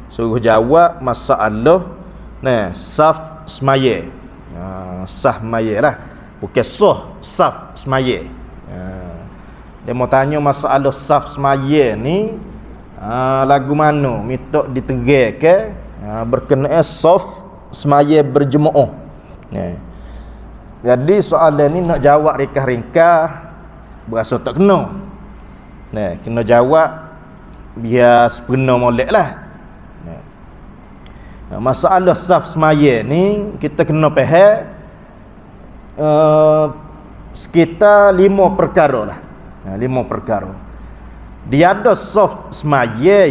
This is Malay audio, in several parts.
Suruh jawab masalah saf semaya. Saf semaya lah. Bukan saf semaya. Dia mau tanya masalah saf semaya ni lagu mana minta diterangkan berkenaan saf semaya berjemaah. Jadi soalan ni nak jawab ringkas-ringkas berasa tak kena. Kena jawab biar sepenuh molek lah. Masalah saf semaya ni kita kena faham sekitar 5 perkara lah. 5 perkara. Dia ada saf semaya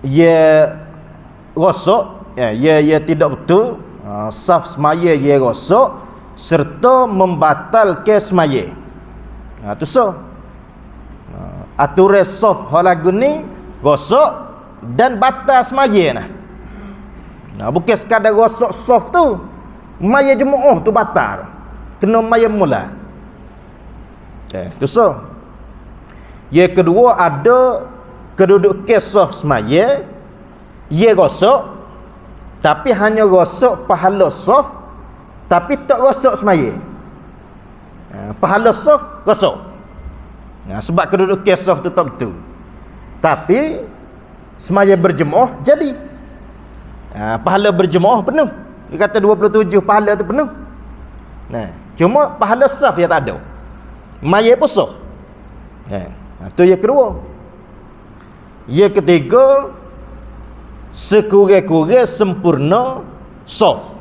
ya rosak, ya tidak betul. Saf semaya ya rosak serta membatalkan semaya. Tu so. Aturan saf hal lagu ni rosak dan batal semaya nah. Bukan sekadar rosak saf tu, maya jemaah tu batal. Kena maya mula. Tu so. Yang kedua ada kedudukan saf semaya ia rosak tapi hanya rosak pahala saf tapi tak rosak semaya. Pahala saf rosak. Sebab kedudukan saf tu tak betul. Tapi semaya berjemaah jadi. Pahala berjemaah penuh. Dia kata 27 pahala tu penuh. Cuma pahala saf yang tak ada. Maya pun saf. Tu yang kedua. Yang ketiga, sekurang-kurang sempurna saf.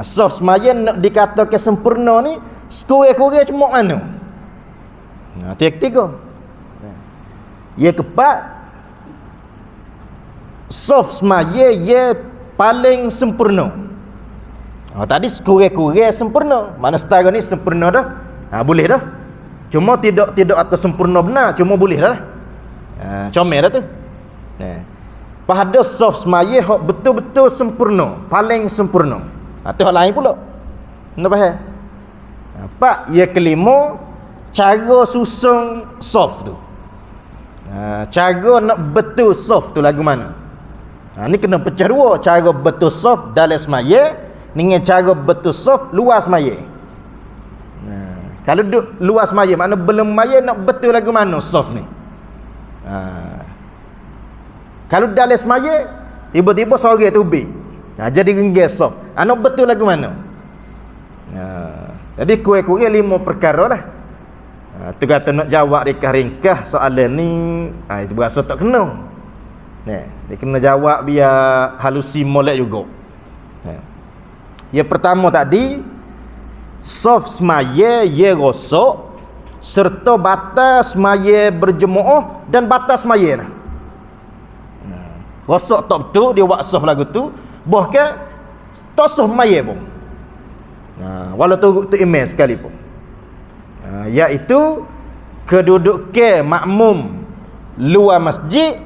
Saf semaya nak dikatakan sempurna ni sekurang-kurang cuma mana? Tu yang ketiga. Yang keempat, saf semaya ia paling sempurna. Tadi sekurang-kurang sempurna. Mana setara ni sempurna dah. Boleh dah. Cuma tidak atas sempurna benar, cuma boleh dah. Comel dah tu. Pada saf semaya hak betul-betul sempurna, paling sempurna. Tu hak lain pula. Nak faham? Pak, yang kelima, cara susun saf tu. Cara nak betul saf tu lagu mana? Ni kena pecah dua. Cara betul saf dalam semaya dengan cara betul saf luar semaya. Kalau duduk luar semaya, makna belum maya nak betul lagu mana saf ni? Kalau dalam semaya, tiba-tiba sore tu ubik. Jadi ringgit saf. Nak betul lagu mana? Jadi kurang-kurang 5 perkara lah. Tu kata nak jawab ringkas-ringkas soalan ni, itu berasa tak kena. Dia kena jawab biar halusi molek juga. Yang pertama tadi, saf semaya ia rosak serta batal semaya berjemaah dan batal semaya rosak tak betul dia buat saf lagu tu, bahkan tak sah semaya pun. Walau tu imam sekalipun. Iaitu kedudukan makmum luar masjid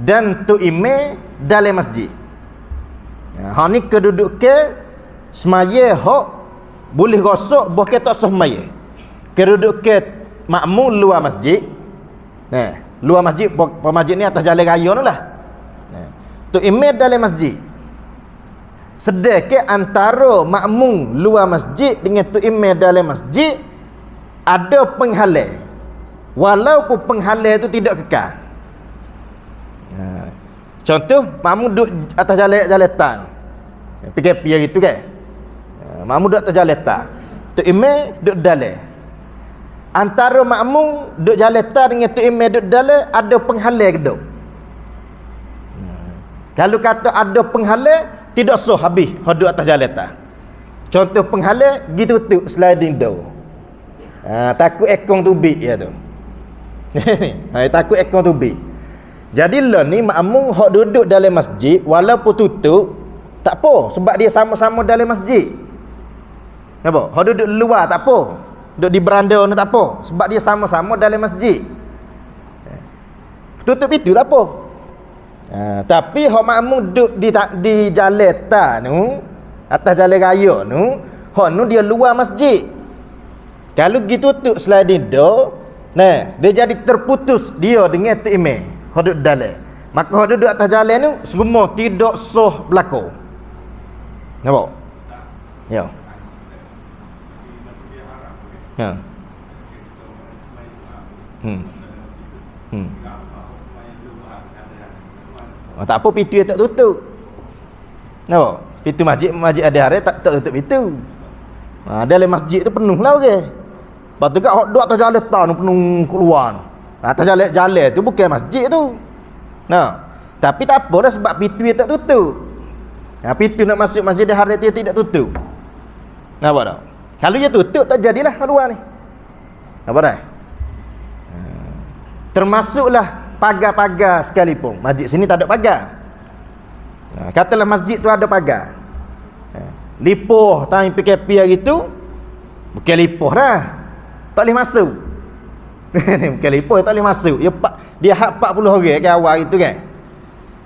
dan tu imam dalam masjid. Ni kedudukan semaya hak boleh rosak bahkan tak sah semaya. Kedudukan makmum luar masjid. Luar masjid, masjid ni atas jalan raya tu lah. Tu imam dalam masjid. Sedangkan antara makmum luar masjid dengan tu imam dalam masjid ada penghalang. Walaupun penghalang tu tidak kekal. Contoh, makmum duduk atas jalan tan. PKP hari tu kan. Makmum duduk atas jalan tan. Tu imam duduk dalam. Antara makmum duduk jalan tan dengan tu imam duduk dalam ada penghalang ke tak? Kalau kata ada penghalang, tidak sah habis duduk atas jalan tan. Contoh penghalang gitu tutup sliding door. Takut ekong tubik ya tu. Takut ekong tubik. Jadi lah ni makmum hak duduk dalam masjid walaupun tutup tak apa sebab dia sama-sama dalam masjid. Nampak? Hak duduk luar tak apa. Duduk di beranda ni tak apa sebab dia sama-sama dalam masjid. Tutup itu tak apa. Tapi hak makmum duduk di jalan tan tu, atas jalan raya tu, hak nu dia luar masjid. Kalau gitu tutup sliding door, dia jadi terputus dia dengan tu imam hak duduk dalam. Maka hok duduk atas jalan tu semua tidak sah berlaku. Nampak? Ya. Ya. Oh, tak apa pintu dia tak tutup. Nampak? Pintu masjid ada hari tak tutup pintu. Dalam masjid tu penuh lah orang. Lepas tu kat hok duduk atas jalan tu penuh keluar tu. Atas jalan tu bukan masjid tu. Nah, tapi tak apa dah sebab pintu dia tak tutup. Pintu nak masuk masjid ada hari dia tidak tutup. Nampak tak? Kalau dia tutup tak jadilah keluar ni. Nampak tak? Termasuklah pagar-pagar sekalipun. Masjid sini tak ada pagar. Katalah masjid tu ada pagar. Lipoh time PKP hari tu bukan lipoh dah. Tak boleh masuk. Bukan lipoh tak boleh masuk. Dia hak 40 orang kan awal itu kan.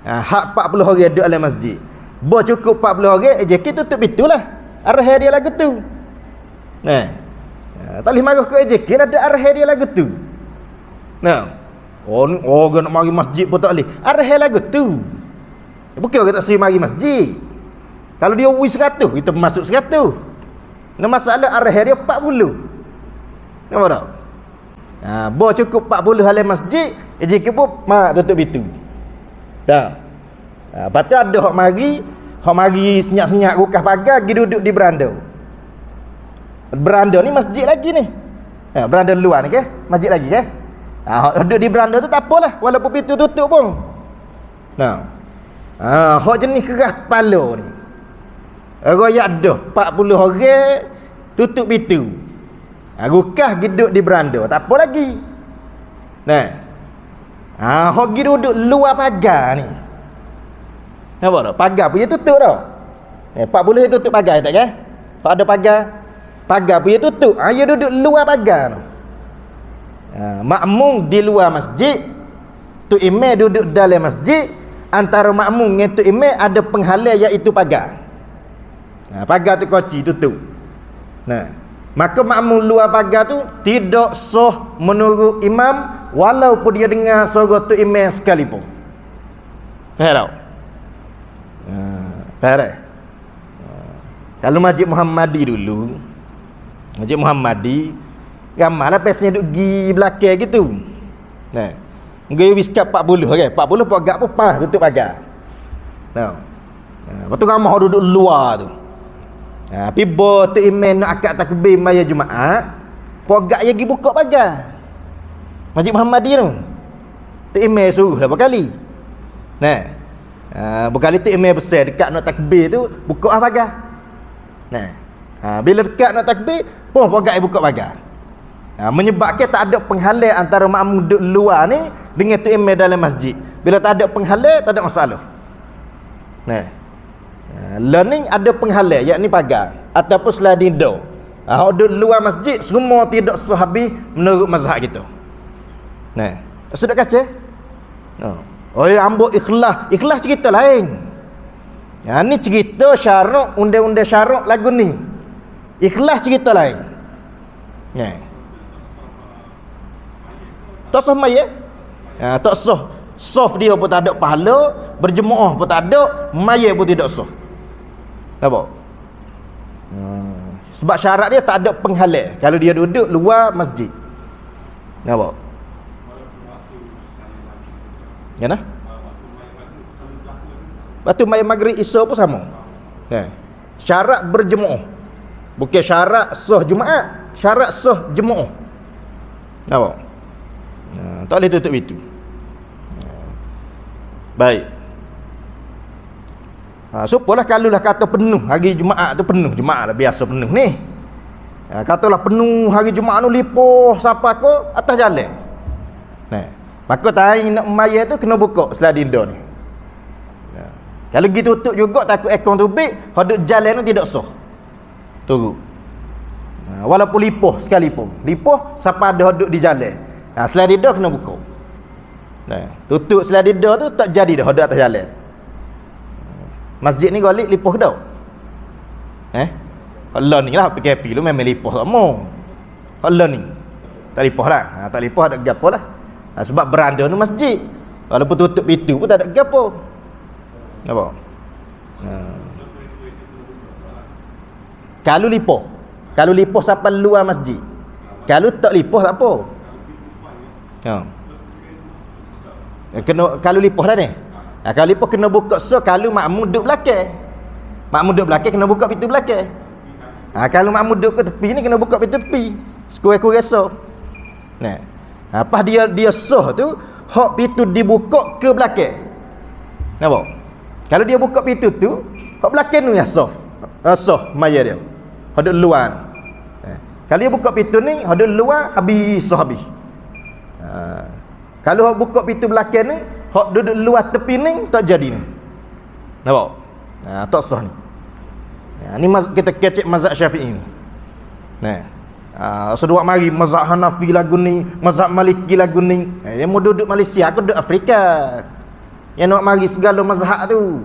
Hak 40 orang duduk dalam masjid. Bo cukup 40 orang AJK tutup pintulah. Arah dia lagu tu. Tak boleh marah ke AJK ada arah dia lagu tu. Orang nak mari masjid pun tak boleh. Arah lagu tu. Bukan orang tak seri mari masjid. Kalau dia wis 100, kita masuk 100. Nah masalah arah dia 40. Nampak tak? Bo cukup 40 dalam masjid, AJK pun tutup pintu. Dah. Lepas tu ada hok mari senyap-senyap rukah pagar pergi duduk di beranda. Beranda ni masjid lagi ni. Beranda luar ni ke? Masjid lagi ke? Duduk di beranda tu tak apalah walaupun pintu tutup pun. Hok jenis keras kepala ni. Royak dah 40 orang tutup pintu. Rukah duduk di beranda, tak apa lagi. Hok pergi duduk luar pagar ni. Nampak tak? Pagar punya tutup dah. 40 tutup pagar tak kan? Kalau ada pagar punya tutup. Dia duduk luar pagar tu. Makmum di luar masjid, tu imam duduk dalam masjid. Antara makmum dengan tu imam ada penghalang iaitu pagar. Pagar tu kunci tutup. Maka makmum luar pagar tu tidak sah menurut imam walaupun dia dengar suara tu imam sekalipun. Faham tak? Faham tak? Kalau Masjid Muhammadi dulu, Masjid Muhammadi ramailah pesnya duk gi belakang gitu. Gaya wiskat 40 kan. 40 pun agak pas tutup pagar. Lepas tu ramai orang duduk luar tu. Pibo tu imam nak akad takbir maya Jumaat, pogak dia pergi buka pagar. Masjid Muhammadi tu. Tu imam suruh berapa kali. Berkali tu imam besar dekat nak takbir tu buka pagar. Bila dekat nak takbir, pun pogak dia buka pagar. Menyebabkan tak ada penghalang antara makmum duduk luar ni dengan tu imam dalam masjid. Bila tak ada penghalang, tak ada masalah. Learning ada penghalang yakni pagar ataupun sliding door. Duduk luar masjid semua tidak sah habis menurut mazhab kita. Sudah kaca? Ambok ikhlas cerita lain. Ni cerita syarak, undang-undang syarak lagu ni. Ikhlas cerita lain. Tak sah mayat. Tak sah. Soft dia pun tak ada pahala, berjemaah pun tak ada, mayat pun tidak sah. Nampak? Sebab syarat dia tak ada penghalang kalau dia duduk luar masjid. Nampak? Ya nah? Waktu mayat maghrib isya pun sama. Syarat berjemaah. Bukan syarat sah Jumaat, syarat sah jemaah. Nampak? Tak boleh tutup itu. Baik. Supalah kalau lah kata penuh hari Jumaat tu penuh. Jumaat lah biasa penuh ni. Katalah penuh hari Jumaat tu lipoh siapa ke atas jalan. Maka taing nak mayat tu kena buka sliding door ni. Kalau gitu tutup juga takut aircon tu big, hodok jalan tu tidak sah. Tunggu. Walaupun lipoh sekalipun. Lipoh siapa ada hodok di jalan. Sliding door kena buka. Tutup sliding door tu tak jadi dah hodok atas jalan. Masjid ni galik lipoh dah. Allah ni lah PKP lu memang lipoh semua. Allah ni tak lipoh lah. Tak lipoh ada gapo lah. Sebab beranda ni masjid. Walaupun tutup pintu pun tak ada gapo. Nampak? Ha. Kalau lipoh sampai luar masjid. Kalau tak lipoh tak apa. Ha. Kena kalau lipoh dah ni. Kalau lipoh kena buka kalau makmum duduk belakang. Makmum duduk belakang kena buka pintu belakang. Kalau makmum duduk ke tepi ni kena buka pintu tepi. Sekurang-kurang so. Nah. Apa dia soh tu, hak pintu dibuka ke belakang. Nampak? Kalau dia buka pintu tu, hak belakang tu yang soh. Soh maya dia. Hak duduk luar. Kalau dia buka pintu ni, hak duduk luar habis soh habis. Kalau hak buka pintu belakang ni, hak duduk luar tepi ni tak jadi ni. Nampak? Tak sah ni. Ni kita kecek mazhab Syafi'i ni. Sedua mari mazhab Hanafi lagu ni, mazhab Maliki lagu ni. Dia mau duduk Malaysia, aku duduk Afrika. Yang nak mari segala mazhab tu.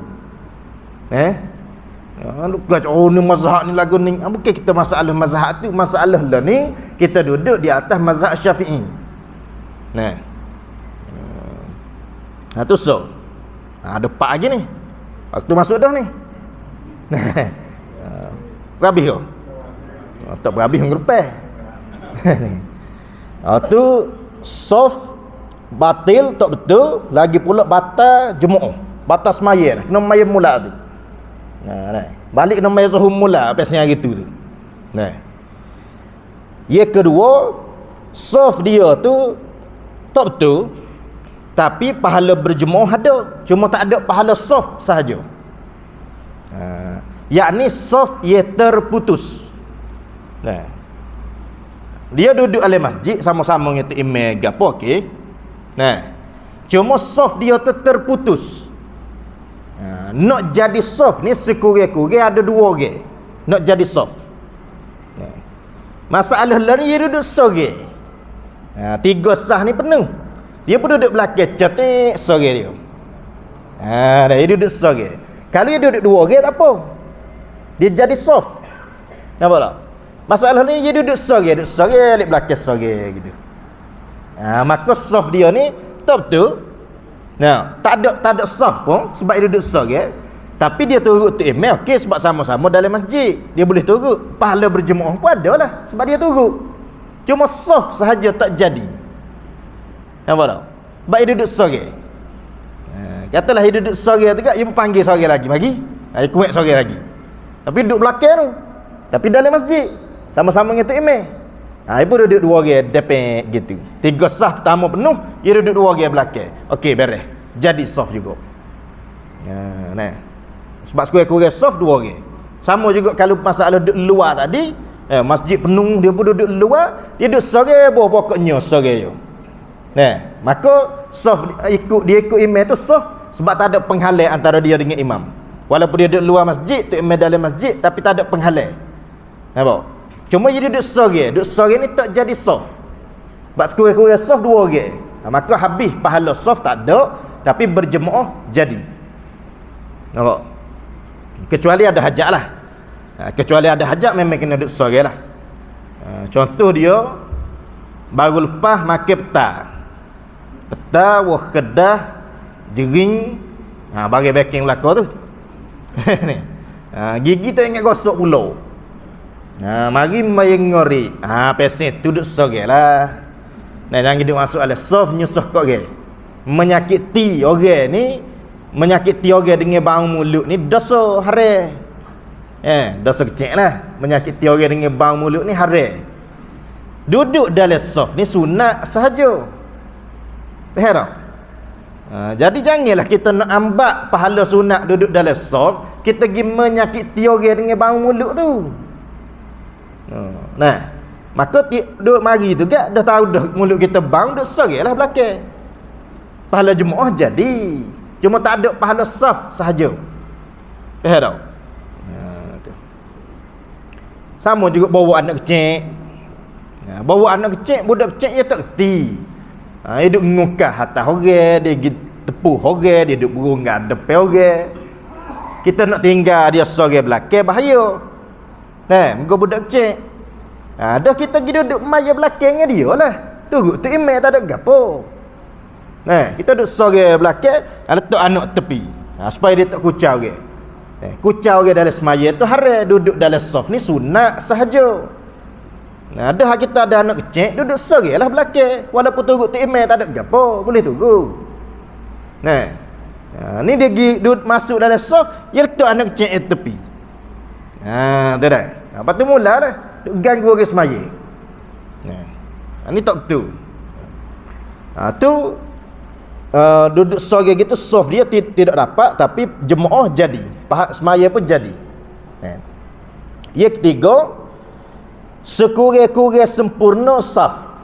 Luka ni mazhab ni lagu ni. Bukan kita masalah mazhab tu, masalah lah ni kita duduk di atas mazhab Syafi'i. Tu so. Depan lagi ni. Waktu masuk dah ni. Berhabis ke? Tak berhabis ngerupai. Tu soft batil tak betul, lagi pula batal jemaah. Batal semaya. Kena maya mula tu. Balik kena maya zuhur mula biasanya gitu tu. Yang kedua, soft dia tu tak betul. Tapi pahala berjemaah ada, cuma tak ada pahala soft sahaja. Yakni soft ia terputus. Dia duduk dalam masjid sama-sama dengan imam gapo okey. Cuma soft dia terputus. Nak jadi soft ni sekurang-kurang ada 2 orang. Nak jadi soft. Masalah lain dia duduk sore. 3 sah ni penuh. Dia pun duduk belakang cetek sore dia. Dia duduk sore. Kalau dia duduk 2 orang tak apa. Dia jadi soft. Nampak tak? Masalah ni dia duduk sore alik belakang sore gitu. Maka soft dia ni tak betul. Tak ada soft pun sebab dia duduk sore. Tapi dia turut tu email okey sebab sama-sama dalam masjid. Dia boleh turut. Pahala berjemaah pun ada lah sebab dia turut. Cuma soft sahaja tak jadi. Nampak tak? Sebab dia duduk sore. Katalah dia duduk sore tu kat, dia panggil sore lagi. Dia kuat sore lagi. Tapi duduk belakang tu. Tapi dalam masjid. Sama-sama dengan tu imam. Dia pun duduk 2 orang depek gitu. 3 sah pertama penuh, dia duduk 2 orang belakang. Okey, beres. Jadi soft juga. Sebab sekurang-kurang soft 2 orang. Sama juga kalau masalah duduk luar tadi, masjid penuh, dia pun duduk luar, dia duduk sore pokoknya sore je. Maka soft dia ikut imam tu soft sebab tak ada penghalang antara dia dengan imam. Walaupun dia duduk luar masjid, tu imam dalam masjid tapi tak ada penghalang. Nampak? Cuma dia duduk sore ni tak jadi soft. Sebab sekurang-kurang soft 2 orang. Maka habis pahala soft tak ada, tapi berjemaah jadi. Nampak? Kecuali ada hajat lah. Kecuali ada hajat memang kena duduk sore lah. Contoh dia baru lepas makan petang wah kedah jering bagi baking belakang tu. Ni. Gigi tak ingat gosok pula. Mari main ngori. Pesen tu duduk sore lah. Jangan duduk masuk ala soft nyusuh kok orang. Menyakiti orang ni, menyakiti orang dengan bau mulut ni dosa haram. Dosa kecil lah. Menyakiti orang dengan bau mulut ni haram. Duduk dalam soft ni sunat sahaja. Faham tak? Jadi janganlah kita nak ambil pahala sunat duduk dalam soft, kita pergi menyakiti orang dengan bau mulut tu. Maka duduk mari tu kan dah tahu dah mulut kita bau, duduk sore lah belakang. Pahala jemaah jadi, cuma tak ada pahala soft sahaja. Faham tak? Sama juga bawa anak kecil. Bawa anak kecil, budak kecil dia tak kerti. Dia duduk ngukah atas orang, dia tepuh orang, dia duduk berunggang depan orang. Kita nak tinggal dia sore belakang bahaya. Muka budak kecil. Dah kita pergi duduk maya belakang dengan dia lah. Turut tu imam tak ada gapo. Kita duduk sore belakang, letak anak tepi. Supaya dia tak kucau orang. Kucau orang dalam semaya tu haram, duduk dalam soft ni sunat sahaja. Ada kita ada anak kecil duduk sore lah belakang. Walaupun turut tu email tak ada gapo, boleh tunggu. Ni dia pergi duduk masuk dalam soft, dia letak anak kecil tepi. Tak ada. Lepas tu mulalah duk ganggu orang semaya. Ni tak betul. Tu duduk sore gitu soft dia tidak dapat, tapi jemaah jadi, semaya pun jadi. Yang ketiga, sekurang-kurang sempurna saf.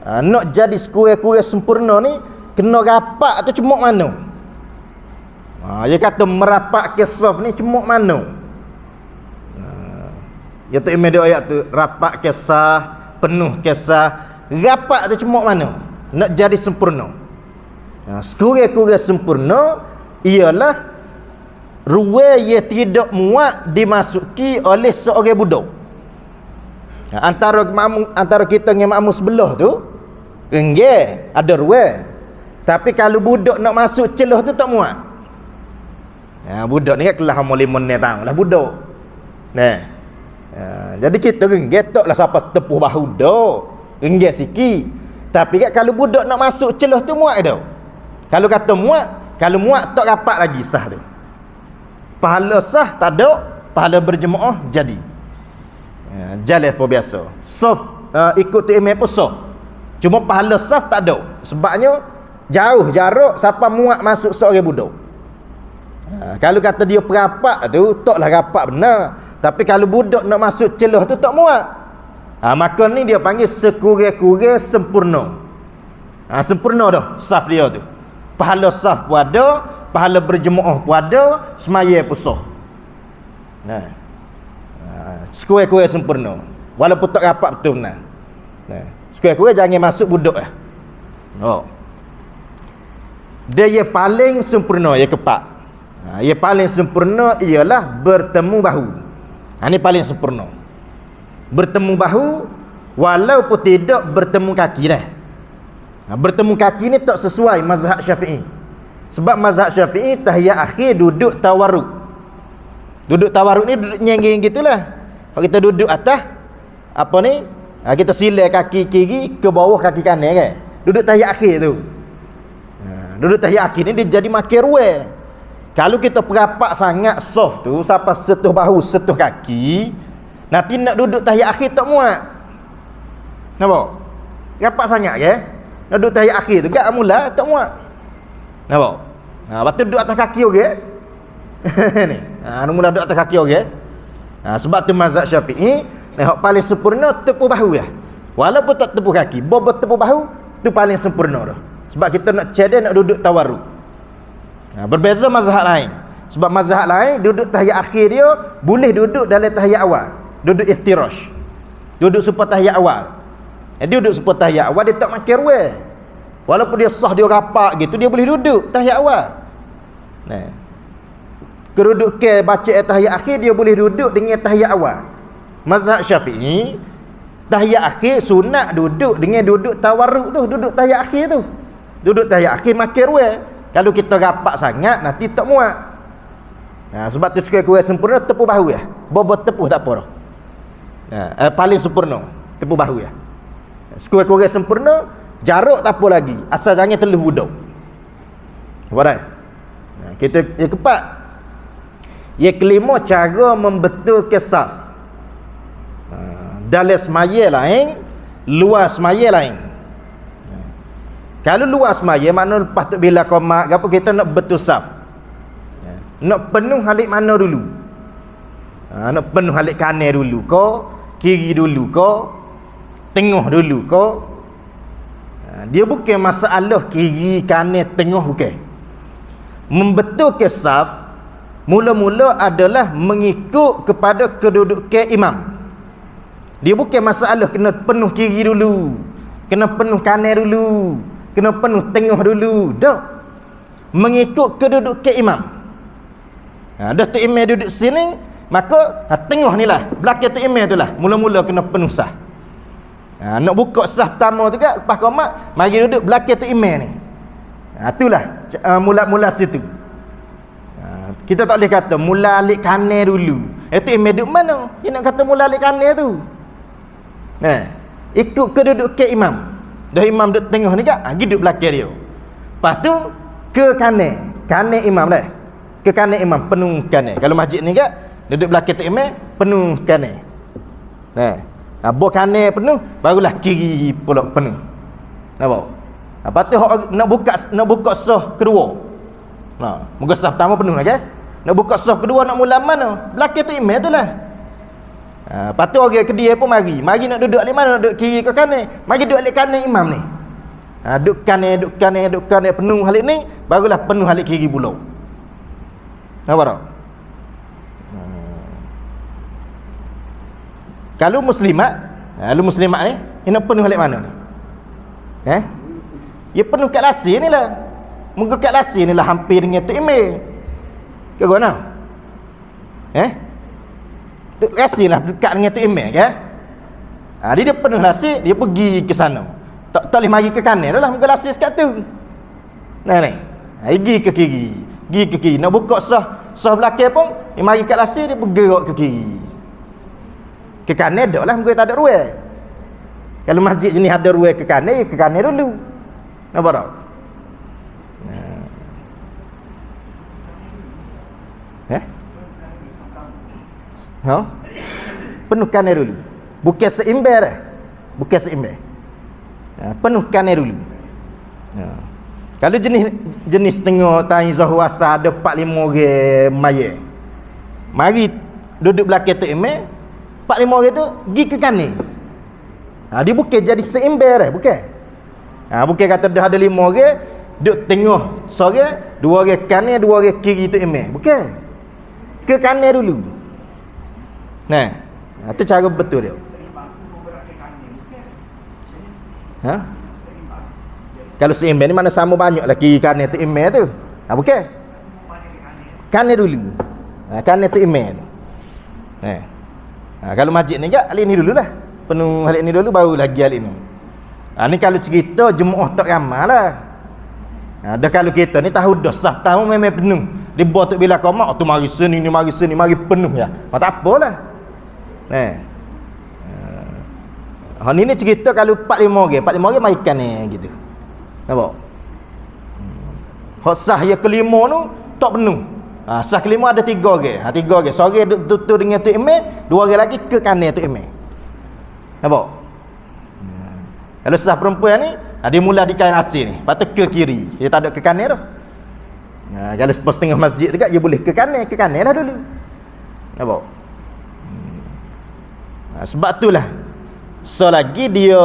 Nak jadi sekurang-kurang sempurna ni kena rapat atau cemuk mana. Dia kata merapat ke saf ni cemuk mana. Ya tu imam dia ayat tu, rapat ke sah, penuh ke sah, rapat atau cemuk mana. Nak jadi sempurna. Sekurang-kurang sempurna ialah ruang yang tidak muat dimasuki oleh seorang budak. Antara kita dengan makmum sebelah tu enggak ada ruang. Tapi kalau budak nak masuk celah tu tak muat. Budak ni kan kelas umur 5 tahun lah budak. Jadi kita enggak taklah siapa tepuh bahu dak. Enggak sikit. Tapi kan kalau budak nak masuk celah tu muat dah. Kalau kata muat, kalau muat tak rapat lagi sah tu. Pahala sah tak ada, pahala berjemaah jadi. Jalan apa biasa. Saf ikut tu imam pun sah. Cuma pahala saf tak ada. Sebabnya jauh jarak siapa muat masuk seorang budak. Kalau kata dia perapat tu taklah rapat benar. Tapi kalau budak nak masuk celah tu tak muat. Maka ni dia panggil sekurang-kurang sempurna. Sempurna dah saf dia tu. Pahala saf pun ada, pahala berjemaah pun ada, semaya pun sah. Sekurang-kurang sempurna. Walaupun tak rapat betul benar. Sekurang-kurang jangan masuk budak lah. Dia yang paling sempurna, yang keempat. Yang paling sempurna ialah bertemu bahu. Ini paling sempurna. Bertemu bahu walaupun tidak bertemu kaki dah. Bertemu kaki ni tak sesuai mazhab Syafi'i. Sebab mazhab Syafi'i tahiyat akhir duduk tawarruk. Duduk tawarruk ni duduk nyengging gitulah. Kalau kita duduk atas apa ni? Kita silai kaki kiri ke bawah kaki kanan kan. Duduk tahiyat akhir tu. Duduk tahiyat akhir ni dia jadi makin ruang. Kalau kita perapat sangat soft tu sampai setuh bahu, setuh kaki, nanti nak duduk tahiyat akhir tak muat. Nampak? Rapat sangat ke? Nak duduk tahiyat akhir tu gak mula tak muat. Nampak? Lepas tu duduk atas kaki okey. Ni. Mula duduk atas kaki okey. Sebab tu mazhab Syafi'i, yang paling sempurna tepuk bahu ya. Walaupun tak tepuk kaki, bobot tepuk bahu tu paling sempurna dah. Sebab kita nak cedek nak duduk tawarruk. Berbeza mazhab lain. Sebab mazhab lain duduk tahiyat akhir dia boleh duduk dalam tahiyat awal. Duduk iftirash. Duduk supaya tahiyat awal. Dia duduk supaya tahiyat awal dia tak makin ruang. Walaupun dia sah dia rapat gitu dia boleh duduk tahiyat awal. Kedudukan baca tahiyat akhir dia boleh duduk dengan tahiyat awal. Mazhab Syafi'i tahiyat akhir sunat duduk dengan duduk tawarruk tu, duduk tahiyat akhir tu. Duduk tahiyat akhir makin ruang. Kalau kita rapat sangat nanti tak muat. Sebab tu sekurang-kurang sempurna tepuk bahu ya. Bobot tepuk tak apa dah. Paling sempurna tepuk bahu ya. Sekurang-kurang sempurna jarak tak apa lagi, asal jangan teluh budak. Faham? Kita yang keempat. Yang kelima, cara membetulkan saf. Dalam semaya lain, luar semaya lain. Kalau luar semaya makna lepas tu bila qomat gapo kita nak betul saf. Nak penuh halik mana dulu? Nak penuh halik kanan dulu ke, kiri dulu ke, tengah dulu ke? Dia bukan masalah kiri, kanan, tengah bukan. Membetulkan saf mula-mula adalah mengikut kepada kedudukan imam. Dia bukan masalah kena penuh kiri dulu, kena penuh kanan dulu, kena penuh tengah dulu. Tak. Mengikut kedudukan imam. Dah tu imam duduk sini, maka tengah ni lah, belakang tu imam tu lah mula-mula kena penuh sah. Nak buka sah pertama tu kan lepas qomat, mari duduk belakang tu imam ni. Itulah mula-mula situ. Kita tak boleh kata mula alik kanan dulu. Itu imam duduk mana? Dia nak kata mula alik kanan tu. Ikut kedudukan imam. Dah imam duduk tengah ni kan, pergi duduk belakang dia. Lepas tu ke kanan imam dah. Ke kanan imam penuh kanan. Kalau masjid ni kan duduk belakang tu imam penuh kanan. Bawah kanan penuh, barulah kiri pula penuh. Nampak? Lepas tu nak buka sah kedua. Muka sah pertama penuh lagi. Nak buka sah kedua nak mula mana? Belakang tu imam tu lah. Lepas tu orang kedua pun mari nak duduk di mana? Nak duduk kiri ke kanan? Mari duduk di kanan imam ni. Duduk kanan penuh halik ni, barulah penuh halik kiri pula. Nampak tak? Kalau muslimat ni, dia penuh halik mana ni? Dia penuh kat lasir ni lah. Muka kat lasir ni lah hampir dengan tu imam. Ke mana? Tu lasir lah dekat dengan tu imam ke? Dia penuh lasir, dia pergi ke sana. Tak boleh mari ke kanan dah lah muka lasir sekat tu. Ni. Pergi ke kiri. Nak buka sah belakang pun, dia mari kat lasir, dia bergerak ke kiri. Ke kanan dak lah muka tak ada ruang. Kalau masjid jenis ada ruang ke kanan dulu. Nampak tak? Penuh kanan dulu. Bukan seimbar dah. Penuh kanan dulu. Kalau jenis tengok tanya Zuhur Asar ada 4-5 orang mayat. Mari duduk belakang tu imam, 4-5 orang tu pergi ke kanan. Dia bukan jadi seimbar dah, bukan. Bukan kata dah ada 5 orang duduk tengah seorang, 2 orang kanan, 2 orang kiri tu imam. Bukan. Ke kanan dulu. Itu cara betul dia. Kalau seimbang ni mana sama banyak lah kiri kanan tu imam tu. Bukan. Kanan dulu. Kanan tu imam tu. Kalau masjid ni kat alik ni dululah. Penuh alik ni dulu baru lagi alik ni. Ni kalau cerita jemaah tak ramai lah. Dah kalau kita ni tahu dah sah tahu memang penuh. Dia buat tu bila qamat tu mari sini mari penuh ya. Tak apalah. Ni cerita kalau 4-5 orang makan ni gitu. Nampak? Hak sah yang kelima tu tak penuh. Sah kelima ada 3 orang. 3 orang. Seorang tutur dengan tu imam, 2 orang lagi ke kanan tu imam. Nampak? Kalau sah perempuan ni, dia mula di kain asir ni. Lepas tu ke kiri. Dia tak ada ke kanan tu. Kalau setengah masjid dekat, dia boleh ke kanan lah dulu. Nampak? Sebab itulah selagi dia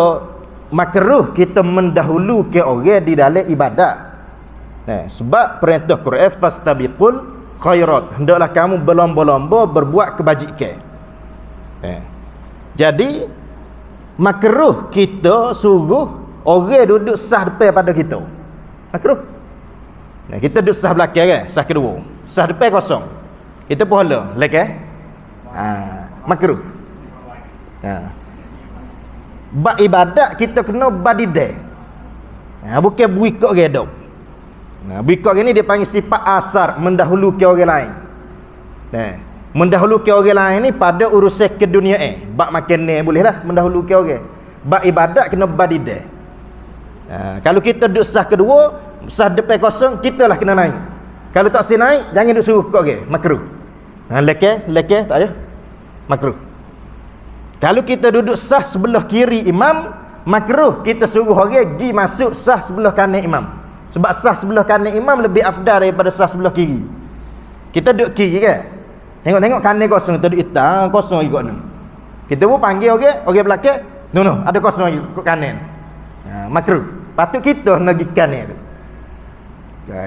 makruh kita mendahulu ke orang di dalam ibadat. Sebab perintah Quran fastabiqul khairat, hendaklah kamu berlomba-lomba berbuat kebajikan. Jadi makruh kita suruh orang duduk sah depan pada kita. Makruh. Kita duduk sah belakang kan, sah kedua. Sah depan kosong. Kita pahala, lek makruh. Bab ibadat kita kena badidai. Bukan buikok redok. Buikok ni dia panggil sifat asar, mendahulukan orang lain. Mendahulukan orang lain ni pada urusan keduniaan. Bab makan ni bolehlah mendahulukan orang. Bab ibadat kena badidai. Kalau kita duduk sah kedua, sah depan kosong, kita lah kena naik. Kalau tak si naik, jangan duduk suruh kau orang, makruh. Leke tak payah. Makruh. Kalau kita duduk sah sebelah kiri imam, makruh kita suruh orang pergi masuk sah sebelah kanan imam. Sebab sah sebelah kanan imam lebih afdal daripada sah sebelah kiri. Kita duduk kiri kan, tengok kanan kosong, kita duduk hitam kosong ikut ni. Kita pun panggil orang belakang, no ada kosong ikut kanan. Makruh. Patut kita nak pergi kanan tu.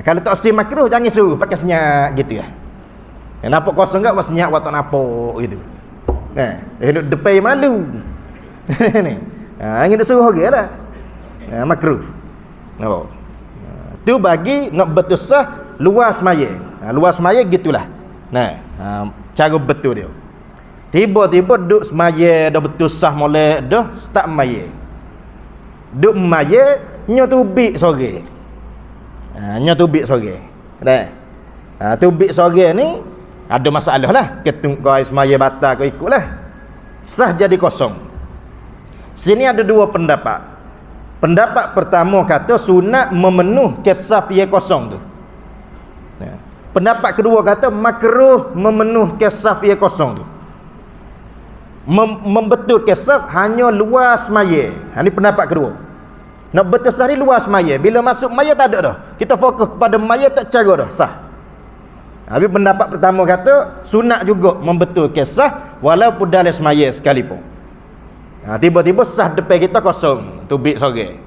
Kalau tak si makruh, jangan suruh pakai senyap gitu ya. Nampak kosong tak, buat senyap, buat tak nampak gitu. Duduk depan malu. Ni. Ingin duk suruh orang lah. Makruh. Nampak? Tu bagi nak betul sah luas maya. Luas maya gitulah. Cara betul dia. Tiba-tiba duk semaya dah betul sah molek dah start maya. Duk maya nyo tu bik sore. Hanya tubik sore. Dah. Tubik sore ni ada masalah lah. Kau semaya batal kau ikutlah. Sah jadi kosong. Sini ada dua pendapat. Pendapat pertama kata sunat memenuh kesaf ia kosong tu. Pendapat kedua kata makruh memenuh kesaf ia kosong tu. Membetul kesaf hanya luas maya. Ini pendapat kedua. Nak betul sah ni luas maya. Bila masuk maya tak ada dah. Kita fokus kepada maya tak cara dah. Sah. Habis pendapat pertama kata sunat juga membetul kesaf walaupun dalam semaya sekalipun. Tiba-tiba sah depan kita kosong tubik sore.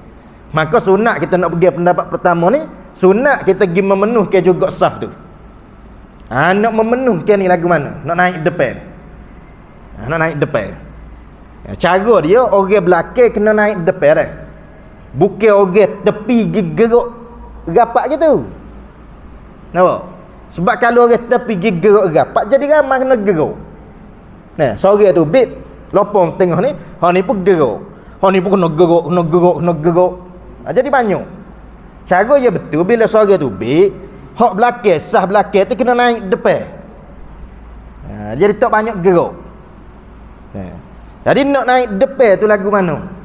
Maka sunat kita nak pergi pendapat pertama ni, sunat kita pergi memenuhkan juga saf tu. Nak memenuhkan ni lagu mana? Nak naik depan. Nak naik depan. Cara dia orang belakang kena naik depan dah. Bukan orang tepi gerak rapat gitu. Nampak? Sebab kalau orang tepi gerak rapat jadi ramai kena gerak. Nah, sore tu bib lopong tengah ni, hang ni pun gerak. Hang ni pun kena gerak. Jadi banyak. Cara dia betul bila sore tu bib, hak belakang, sah belakang tu kena naik depan. Jadi tak banyak gerak. Jadi nak naik depan tu lagu mana?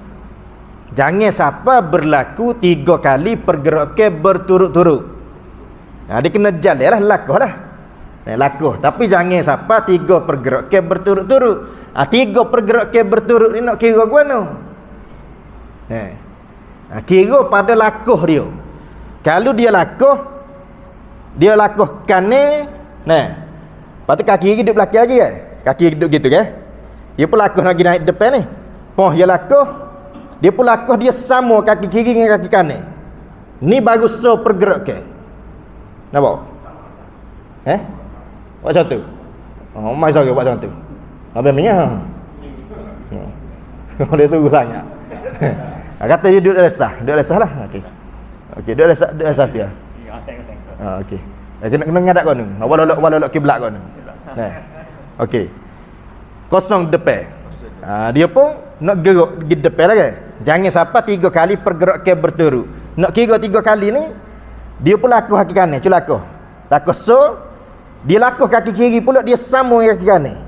Jangan siapa berlaku 3 kali pergerakan berturut-turut. Dia kena jalan lah, lakuh lah. Lakuh. Tapi jangan siapa 3 pergerakan berturut-turut. 3 pergerakan berturut ni nak kira ke mana? Kira pada lakuh dia. Kalau dia lakuh kanan, lepas tu kaki duduk belakang lagi kan? Kaki duduk gitu kan? Dia pun lakuh lagi naik depan ni. Dia lakuh, dia pun lakuh dia sama kaki kiri dengan kaki kanan. Ni baru so pergerakan. Nampak? Buat satu. Mai sore buat satu. Habis minyak. Dia suruh sangat. Kata dia duduk dalam sah lah. Okey, duduk dalam sah tu ya. Okey. Kena ngadak kau ni. Walolok kiblat kau ni. Okey. Kosong depan. Dia pun nak gerak di depan lagi. Jangan siapa 3 kali pergerakan berturut. Nak kira 3 kali ni dia pun lakuh kaki kanan, lakuh. Lakuh so dia lakuh kaki kiri pula dia sama dengan kaki kanan.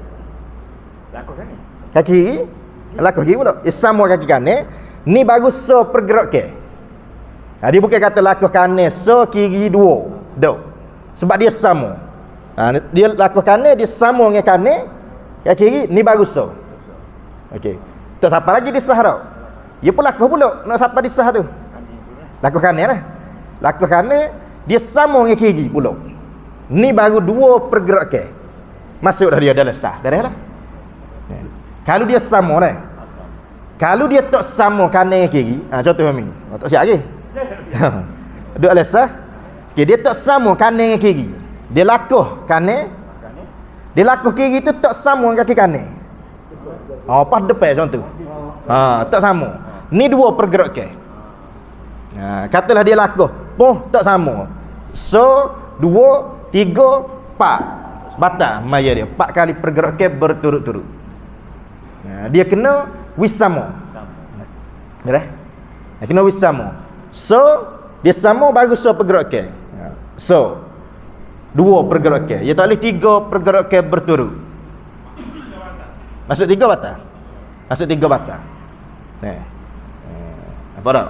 Lakuh kanan. Kaki kiri, lakuh kiri pula. Dia sama kaki kanan. Ni baru so pergerakan. Dia bukan kata lakuh kanan so kiri 2. Dok. Sebab dia sama. Dia lakuh kanan dia sama dengan kanan. Kaki kiri ni baru so. Okey. Tak siapa lagi disah tau. Dia pun lakuh pula nak siapa disah tu. Lakuh kanan lah. Lakuh kanan dia sama dengan kiri pula. Ni baru 2 pergerakan. Masuk dah dia dalam sah. Dah lah. Kalau dia sama dah. Kalau dia tak sama kanan dengan kiri, contoh Amin. Tak siap lagi. Duduk dalam sah. Okey, dia tak sama kanan dengan kiri. Dia lakuh kanan. Dia lakuh kiri tu tak sama dengan kaki kanan. Pas depan contoh. Tak sama. Ni 2 pergerakan. Katalah dia lakuh tak sama. So 2, 3, 4 batal maya dia 4 kali pergerakan berturut-turut. Dia kena wisama. Betul? Kena wisama. So dia sama baru so pergerakan. So 2 pergerakan. Dia tak boleh 3 pergerakan berturut. Masuk 3 batal. Masuk 3 batal. Apa dah?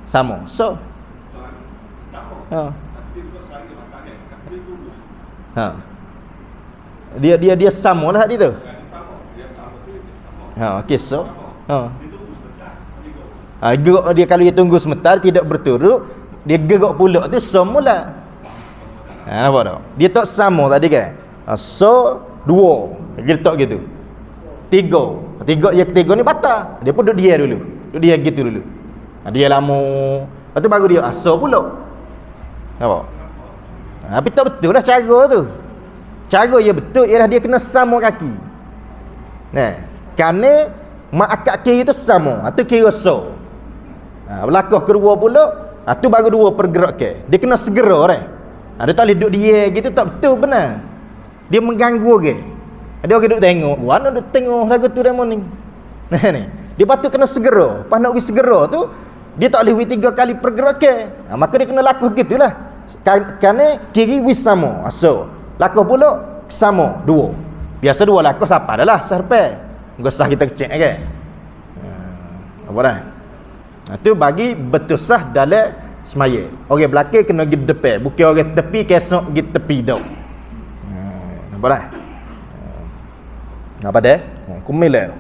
Sama. So. Dia sama lah tadi tu. Okey so. Gerak dia kalau dia tunggu sebentar tidak berturut, dia gerak pula tu semula. Nampak tak? Dia tak sama tadi kan. So 2. Dia tak gitu. 3. Yang ketiga ni batal. Dia pun duduk dia dulu. Duduk dia gitu dulu. Dia lama. Lepas tu baru dia so pula. Nampak? Tapi tak betul lah cara tu. Cara dia betul ialah dia kena sama kaki. Kanan mak akak kiri tu sama. Itu kira so. Berlakuh kedua pula. Itu baru 2 pergerakan. Dia kena segera dah. Dia tak boleh duduk dia gitu, tak betul benar. Dia mengganggu orang. Dia orang duduk tengok. Mana duduk tengok lagu tu dah morning. Ni. dia patut kena segera. Pas nak pergi segera tu, dia tak boleh 3 kali pergerakan. Maka dia kena lakuh gitulah. Kerana kiri wis sama. So, lakuh pula sama 2. Biasa 2 lakuh siapa dah lah serpai. Muka sah kita kecek kan. Apa dah? Itu bagi betul sah dalam semaya. Orang belakang kena pergi depan, bukan orang tepi kesok pergi tepi dah. Nampak dah? Apa dah? Kumil lah.